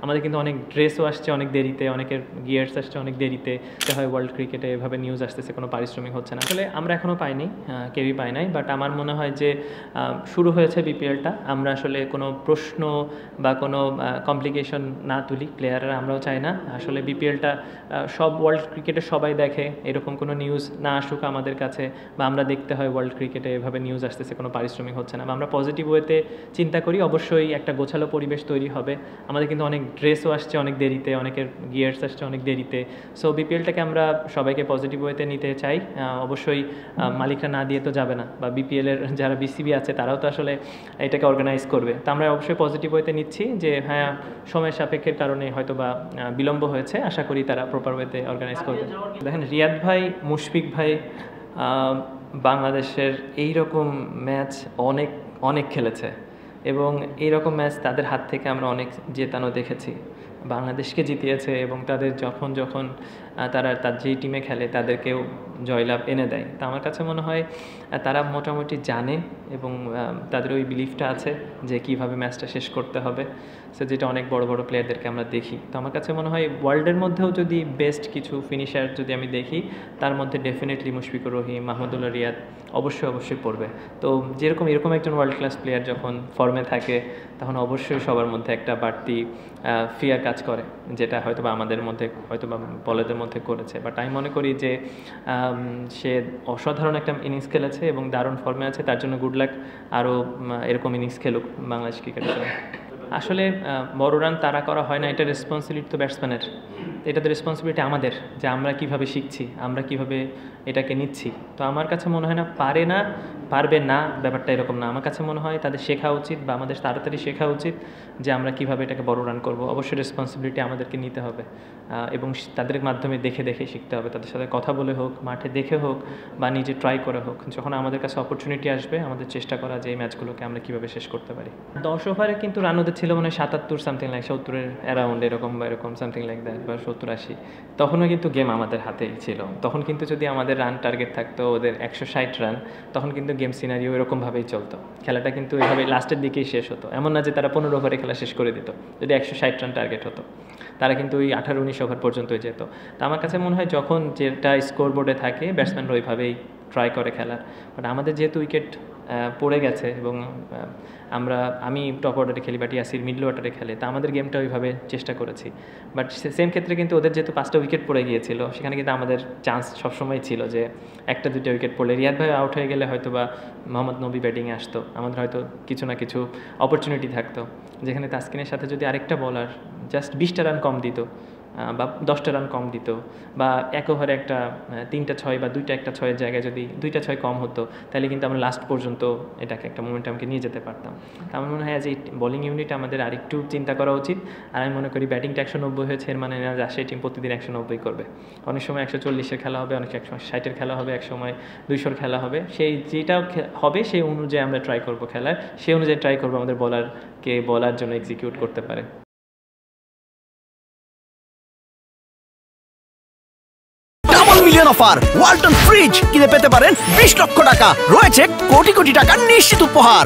আমাদের কিন্তু অনেক ড্রেসও আসছে অনেক দেরিতে, অনেকের গিয়ার্স আসছে অনেক দেরিতে, হয় ওয়ার্ল্ড ক্রিকেটে এভাবে নিউজ আসতেছে, কোনো পারিশ্রমিক হচ্ছে না। আসলে আমরা এখনও পাইনি, কেউই পাই নাই, বাট আমার মনে হয় যে শুরু হয়েছে বিপিএলটা, আমরা আসলে কোনো প্রশ্ন বা কোনো কমপ্লিকেশন না তুলি, প্লেয়াররা আমরাও চাই না। আসলে বিপিএলটা সব ওয়ার্ল্ড ক্রিকেটে সবাই দেখে, এরকম কোনো নিউজ না আসুক আমাদের কাছে, বা আমরা দেখতে হয় ওয়ার্ল্ড ক্রিকেটে এভাবে নিউজ আসতেছে কোনো পারিশ্রমিক হচ্ছে না, বা আমরা পজিটিভ ওয়েতে চিন্তা করি, অবশ্যই একটা গোছালো পরিবেশ তৈরি হবে। আমাদের কিন্তু অনেক ড্রেসও আসছে অনেক দেরিতে, অনেকের গিয়ার্স আসছে অনেক দেরিতে। সো বিপিএলটাকে আমরা সবাইকে পজিটিভ ওয়েতে নিতে চাই। অবশ্যই মালিকরা না দিয়ে তো যাবে না, বা বিপিএলের যারা বিসিবি আছে তারাও তো আসলে এটাকে অর্গানাইজ করবে। তো আমরা অবশ্যই পজিটিভ ওয়েতে নিচ্ছি যে হ্যাঁ, সময় সাপেক্ষের কারণে হয়তো বা বিলম্ব হয়েছে, আশা করি তারা প্রপার ওয়েতে অর্গানাইজ করবে। দেখেন, রিয়াদ ভাই, মুশফিক ভাই বাংলাদেশের এইরকম ম্যাচ অনেক অনেক খেলেছে, এবং এইরকম ম্যাচ তাদের হাত থেকে আমরা অনেক জেতানো দেখেছি, বাংলাদেশকে জিতিয়েছে, এবং তাদের যখন যখন তারা যেই টিমে খেলে তাদেরকেও জয়লাভ এনে দেয়। তো আমার কাছে মনে হয় তারা মোটামুটি জানে, এবং তাদের ওই বিলিফটা আছে যে কীভাবে ম্যাচটা শেষ করতে হবে, সো যেটা অনেক বড় বড় প্লেয়ারদেরকে আমরা দেখি। তো আমার কাছে মনে হয় ওয়ার্ল্ডের মধ্যেও যদি বেস্ট কিছু ফিনিশার যদি আমি দেখি, তার মধ্যে ডেফিনেটলি মুশফিকুর রহিম, মাহমুদুল্লাহ রিয়াদ অবশ্যই পড়বে। তো এরকম একজন ওয়ার্ল্ড ক্লাস প্লেয়ার যখন ফর্মে থাকে, তখন অবশ্যই সবার মধ্যে একটা বাড়তি ফিয়ার কাজ করে, যেটা হয়তো বা আমাদের মধ্যে হয়তো বা বলারদের মধ্যে করেছে। বাট আমি মনে করি যে সে অসাধারণ একটা ইনিংস খেলেছে এবং দারুণ ফর্মে আছে, তার জন্য গুড লাক, আরও এরকম ইনিংস খেলুক বাংলাদেশ ক্রিকেটের জন্য। আসলে বড় রান তারা করা হয় না, এটা রেসপন্সিবিলিটি তো ব্যাটসম্যানের, এটা তো রেসপন্সিবিলিটি আমাদের, যে আমরা কিভাবে শিখছি, আমরা কিভাবে এটাকে নিচ্ছি। তো আমার কাছে মনে হয় না পারবে না, ব্যাপারটা এরকম না। আমার কাছে মনে হয় তাদের শেখা উচিত, বা আমাদের তাড়াতাড়ি শেখা উচিত যে আমরা কিভাবে এটাকে বড় রান করব। অবশ্যই রেসপন্সিবিলিটি আমাদেরকে নিতে হবে, এবং তাদের মাধ্যমে দেখে শিখতে হবে, তাদের সাথে কথা বলে হোক, মাঠে দেখে হোক, বা নিজে ট্রাই করে হোক। যখন আমাদের কাছে অপরচুনিটি আসবে, আমাদের চেষ্টা করা যে এই ম্যাচগুলোকে আমরা কীভাবে শেষ করতে পারি। 10 ওভারে কিন্তু রান ওদের ছিল মনে হয় 77 সামথিং লাইক 70-এর অ্যারাউন্ড, এরকম সামথিং লাইক দ্যাট, বা 70-80। তখনও কিন্তু গেম আমাদের হাতেই ছিল। তখন কিন্তু যদি আমাদের রান টার্গেট থাকতো ওদের 160 রান, তখন কিন্তু গেম সিনারিও এরকমভাবেই চলতো, খেলাটা কিন্তু এভাবে লাস্টের দিকেই শেষ হতো। এমন না যে তারা 15 ওভারে খেলা শেষ করে দিত, যদি 160 রান টার্গেট হতো, তারা কিন্তু ওই 18-19 ওভার পর্যন্তই যেত। তো আমার কাছে মনে হয় যখন যেটা স্কোর বোর্ডে থাকে, ব্যাটসম্যানরা ওইভাবেই ট্রাই করে খেলার। বাট আমাদের যেহেতু উইকেট পড়ে গেছে, এবং আমি টপ অর্ডারে খেলি, বাট ইয়াসির মিডল অর্ডারে খেলে, তা আমাদের গেমটা ওইভাবে চেষ্টা করেছি। বাট সেম ক্ষেত্রে কিন্তু ওদের যেহেতু 5টা উইকেট পড়ে গিয়েছিল, সেখানে কিন্তু আমাদের চান্স সবসময় ছিল যে 1-2 উইকেট পড়লে, রিয়াদ ভাই আউট হয়ে গেলে হয়তো বা মোহাম্মদ নবী ব্যাটিংয়ে আসতো, আমাদের হয়তো কিছু না কিছু অপরচুনিটি থাকতো, যেখানে তাসকিনের সাথে যদি আরেকটা বলার জাস্ট 20টা রান কম দিত, বা 10টা রান কম দিত, বা এক ওভারে একটা 3টা 6 বা 2টা একটা 6-এর জায়গায় যদি 2টা 6 কম হতো, তাহলে কিন্তু আমরা লাস্ট পর্যন্ত এটাকে একটা মোমেন্টামকে নিয়ে যেতে পারতাম। তো আমার মনে হয় যে বোলিং ইউনিট আমাদের আরেকটু চিন্তা করা উচিত। আর আমি মনে করি ব্যাটিংটা 190 হয়েছে, এর মানে না রাজশাহী টিম প্রতিদিন 190 করবে। অনেক সময় 140-এর খেলা হবে, অনেক সময় 60-এর খেলা হবে, এক সময় 200-র খেলা হবে। সেই যেটা হবে সেই অনুযায়ী আমরা ট্রাই করবো খেলার, সেই অনুযায়ী ট্রাই করবো আমাদের বলার জন্য এক্সিকিউট করতে পারে। মিলিয়ন অফার ওয়ালটন ফ্রিজ কিনে পেতে পারেন 20 লক্ষ টাকা, রয়েছে কোটি কোটি টাকার নিশ্চিত উপহার।